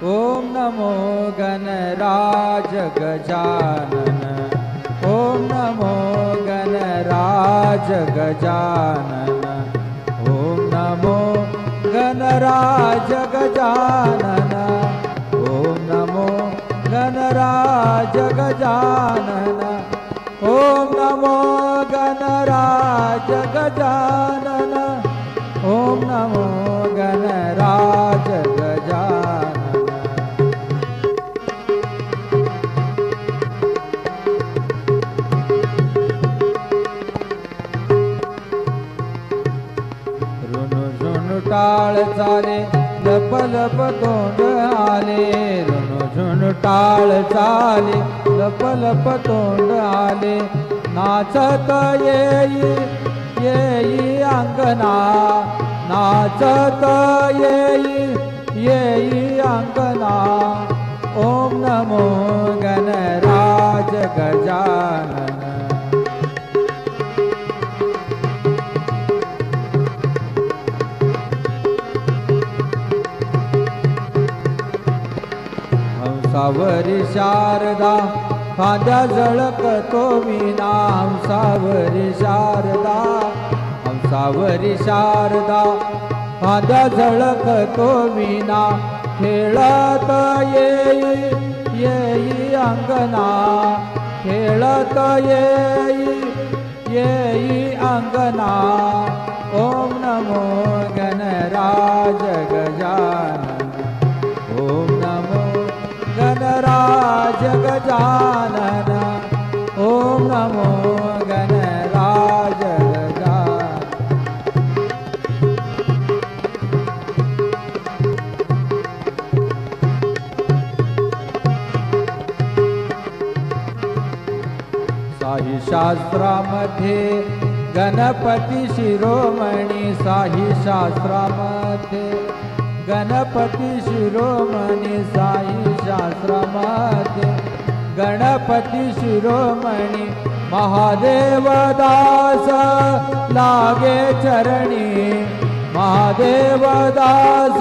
ओम नमो गणराज गजानन। ओम नमो गणराज गजानन। ओम नमो गणराज गजानन। ओम नमो गणराज गजानन। ओम नमो गणराज गजानन। ओम नमो गणराज गजानन। टाळ चाले लप लप तोंड आले। ऋणझुण टाळ चाले लप लप तोंड आले। नाचत येई येई अंगना। नाचत येई येई अंगना। ओम नमो गणराज गजानन। हंसावरी शारदा फांद्या झळकतो वीणा। हंसावरी शारदा हंसावरी शारदा फांद्या झळकतो वीणा। खेळत येई येई अंगना। खेळत येई येई अंगना। ओम नमो गणराज गजानन। ओम नमो गणराज गजानन। ओम नमो गणराज गजानन। साही शास्त्रामध्ये गणपती शिरोमणी। साही शास्त्रामध्ये गणपती शिरोमणी। साई शास्त्रामध्ये गणपती शिरोमणी। महादेव दास लागे चरणी। महादेव दास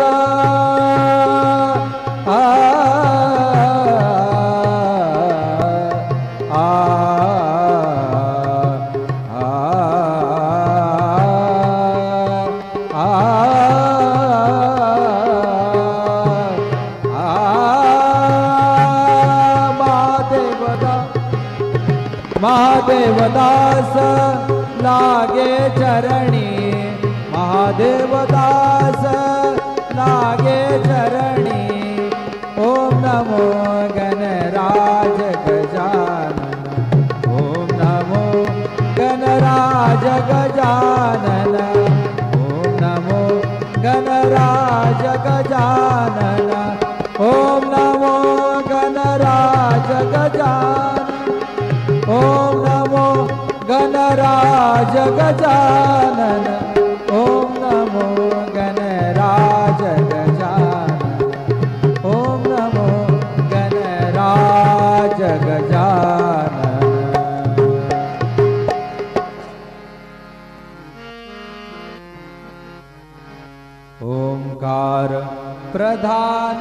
महादेव दास लागे चरणी। महादेव दास लागे चरणी। ओम नमो गणराज गजानन। ओम नमो गणराज गजानन। ओम नमो गणराज गजानन। ओम नमो गणराज गजानन। ओम नमो गणराज गजानन। ओम नमो गणराज गजानन। ओम नमो गणराज गजानन। ओंकार प्रधान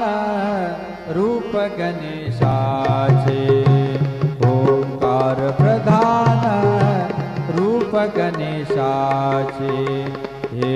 रूप गणेशाचे। ओंकार प्रधान रूप गणेशाचे। हे